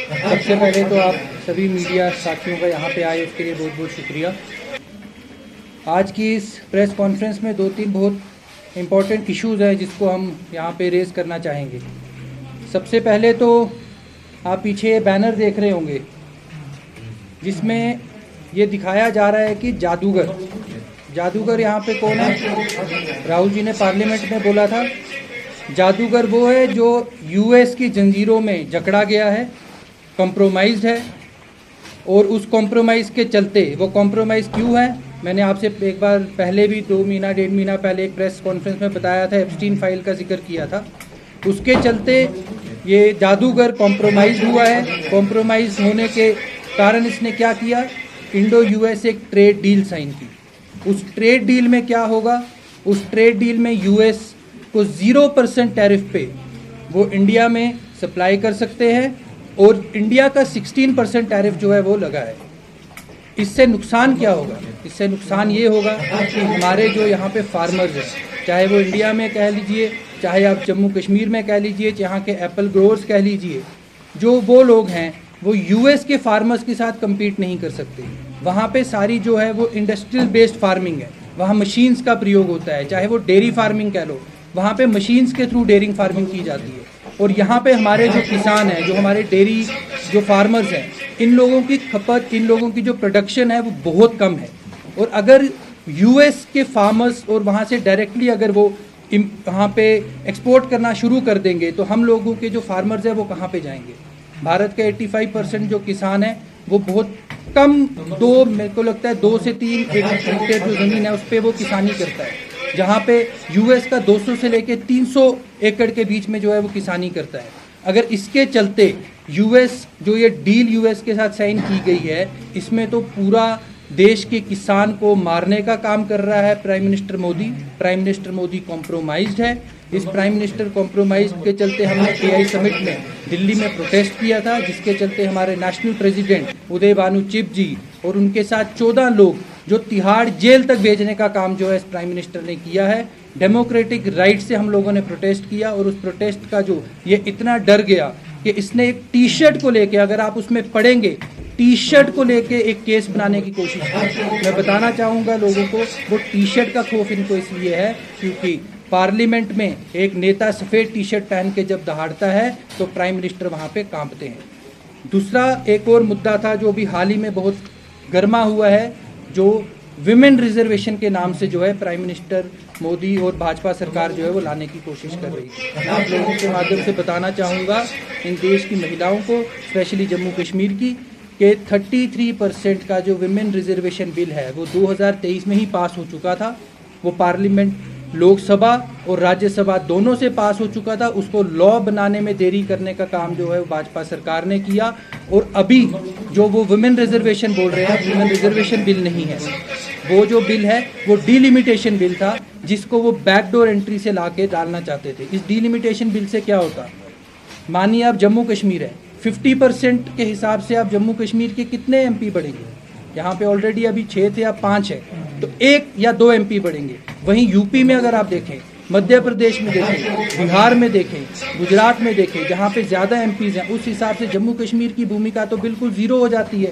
सबसे पहले तो आप सभी मीडिया साथियों का यहाँ पे आए उसके लिए बहुत बहुत शुक्रिया। आज की इस प्रेस कॉन्फ्रेंस में 2-3 बहुत इम्पॉर्टेंट इश्यूज़ हैं जिसको हम यहाँ पे रेज़ करना चाहेंगे। सबसे पहले तो आप पीछे बैनर देख रहे होंगे जिसमें ये दिखाया जा रहा है कि जादूगर यहाँ पे कौन है। राहुल जी ने पार्लियामेंट में बोला था जादूगर वो है जो यूएस की जंजीरों में जकड़ा गया है, कॉम्प्रोमाइज़्ड है, और उस कॉम्प्रोमाइज़ के चलते वो कॉम्प्रोमाइज़ क्यों है मैंने आपसे एक बार पहले भी 2 महीना 1.5 महीना पहले एक प्रेस कॉन्फ्रेंस में बताया था, एप्स्टीन फाइल का जिक्र किया था। उसके चलते ये जादूगर कॉम्प्रोमाइज़ हुआ है। कॉम्प्रोमाइज़ होने के कारण इसने क्या किया, इंडो यूएस एक ट्रेड डील साइन की। उस ट्रेड डील में क्या होगा, उस ट्रेड डील में यूएस को 0% टैरिफ पे वो इंडिया में सप्लाई कर सकते हैं और इंडिया का 16% टैरिफ जो है वो लगा है। इससे नुकसान क्या होगा, इससे नुकसान ये होगा कि हमारे जो यहाँ पे फार्मर्स हैं, चाहे वो इंडिया में कह लीजिए, चाहे आप जम्मू कश्मीर में कह लीजिए, यहाँ के एप्पल ग्रोअर्स कह लीजिए, जो वो लोग हैं वो यूएस के फार्मर्स के साथ कम्पीट नहीं कर सकते। वहाँ पे सारी जो है वो इंडस्ट्रियल बेस्ड फार्मिंग है, वहाँ मशीन्स का प्रयोग होता है, चाहे वो डेयरी फार्मिंग कह लो, वहाँ पे मशीन्स के थ्रू डेयरिंग फार्मिंग की जाती है। और यहाँ पे हमारे जो किसान हैं, जो हमारे डेयरी जो फार्मर्स हैं, इन लोगों की खपत, इन लोगों की जो प्रोडक्शन है वो बहुत कम है। और अगर यूएस के फार्मर्स और वहाँ से डायरेक्टली अगर वो वहाँ पे एक्सपोर्ट करना शुरू कर देंगे तो हम लोगों के जो फार्मर्स हैं वो कहाँ पे जाएंगे। भारत के 85% जो किसान हैं वो बहुत कम, मेरे को लगता है 2 से 3 हेक्टेयर जो ज़मीन है उस पर वो किसानी करता है, जहाँ पे यूएस का 200 से लेके 300 एकड़ के बीच में जो है वो किसानी करता है। अगर इसके चलते यूएस जो ये डील यूएस के साथ साइन की गई है, इसमें तो पूरा देश के किसान को मारने का काम कर रहा है प्राइम मिनिस्टर मोदी कॉम्प्रोमाइज्ड है। इस प्राइम मिनिस्टर कॉम्प्रोमाइज के चलते हमने एआई समिट में दिल्ली में प्रोटेस्ट किया था, जिसके चलते हमारे नेशनल प्रेसिडेंट उदय भानु चिप जी और उनके साथ 14 लोग जो तिहाड़ जेल तक भेजने का काम जो है इस प्राइम मिनिस्टर ने किया है। डेमोक्रेटिक राइट से हम लोगों ने प्रोटेस्ट किया और उस प्रोटेस्ट का जो ये इतना डर गया कि इसने एक टी शर्ट को लेके, अगर आप उसमें पढ़ेंगे, टी शर्ट को लेके एक केस बनाने की कोशिश की। मैं बताना चाहूँगा लोगों को, वो टी शर्ट का खौफ इनको इसलिए है क्योंकि पार्लियामेंट में एक नेता सफ़ेद टी शर्ट पहन के जब दहाड़ता है तो प्राइम मिनिस्टर वहाँ पे कांपते हैं। दूसरा एक और मुद्दा था जो भी हाल ही में बहुत गर्मा हुआ है, जो विमेन रिजर्वेशन के नाम से जो है प्राइम मिनिस्टर मोदी और भाजपा सरकार जो है वो लाने की कोशिश कर रही है। मैं आप लोगों के माध्यम से बताना चाहूँगा इन देश की महिलाओं को, स्पेशली जम्मू कश्मीर की, कि 33% का जो विमेन रिजर्वेशन बिल है वो 2023 में ही पास हो चुका था। वो पार्लियामेंट, लोकसभा और राज्यसभा दोनों से पास हो चुका था। उसको लॉ बनाने में देरी करने का काम जो है वो भाजपा सरकार ने किया। और अभी जो वो वुमेन रिजर्वेशन बोल रहे हैं, वुमेन रिजर्वेशन बिल नहीं है, वो जो बिल है वो डीलिमिटेशन बिल था, जिसको वो बैकडोर एंट्री से ला के डालना चाहते थे। इस डीलिमिटेशन बिल से क्या होता, मानिए आप जम्मू कश्मीर है, 50% के हिसाब से आप जम्मू कश्मीर के कितने एमपी बढ़ेंगे। यहाँ पे ऑलरेडी अभी 6 थे, अब 5 है, तो 1 या 2 एमपी बढ़ेंगे। वहीं यूपी में अगर आप देखें, मध्य प्रदेश में देखें, बिहार में देखें, गुजरात में देखें, जहाँ पे ज़्यादा एमपीज़ हैं, उस हिसाब से जम्मू कश्मीर की भूमिका तो बिल्कुल ज़ीरो हो जाती है।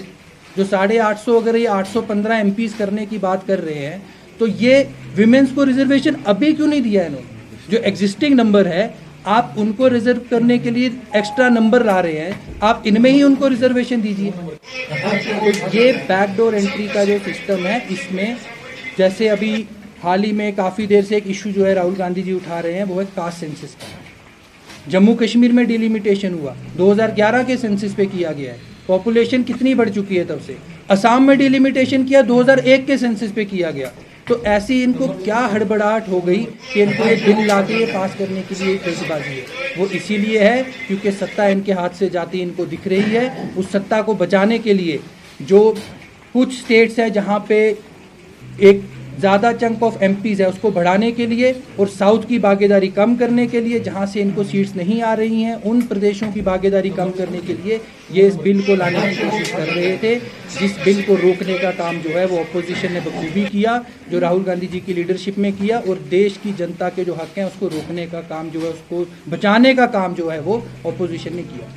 जो 850 अगर ये 815 एमपीज़ करने की बात कर रहे हैं, तो ये विमेंस को रिजर्वेशन अभी क्यों नहीं दिया इन्होंने। जो एग्जिस्टिंग नंबर है आप उनको रिजर्व करने के लिए एक्स्ट्रा नंबर ला रहे हैं, आप इनमें ही उनको रिजर्वेशन दीजिए। तो ये बैकडोर एंट्री का जो सिस्टम है, इसमें जैसे अभी हाल ही में काफ़ी देर से एक इशू जो है राहुल गांधी जी उठा रहे हैं, वो है कास्ट सेंसस का। जम्मू कश्मीर में डिलिमिटेशन हुआ 2011 के सेंसस पे किया गया है, पॉपुलेशन कितनी बढ़ चुकी है तब से। असम में डिलिमिटेशन किया 2001 के सेंसस पे किया गया। तो ऐसी इनको क्या हड़बड़ाहट हो गई कि इनको ये बिल ला के पास करने के लिए जल्दबाजी है। वो इसीलिए है क्योंकि सत्ता इनके हाथ से जाती इनको दिख रही है। उस सत्ता को बचाने के लिए जो कुछ स्टेट्स है जहाँ पे एक ज़्यादा चंक ऑफ एमपीज़ है, उसको बढ़ाने के लिए, और साउथ की भागीदारी कम करने के लिए, जहां से इनको सीट्स नहीं आ रही हैं, उन प्रदेशों की भागीदारी कम करने के लिए ये इस बिल को लाने की कोशिश कर रहे थे। जिस बिल को रोकने का काम जो है वो अपोजिशन ने बखूबी किया, जो राहुल गांधी जी की लीडरशिप में किया, और देश की जनता के जो हक हैं उसको रोकने का काम जो है, उसको बचाने का काम जो है वो अपोजिशन ने किया।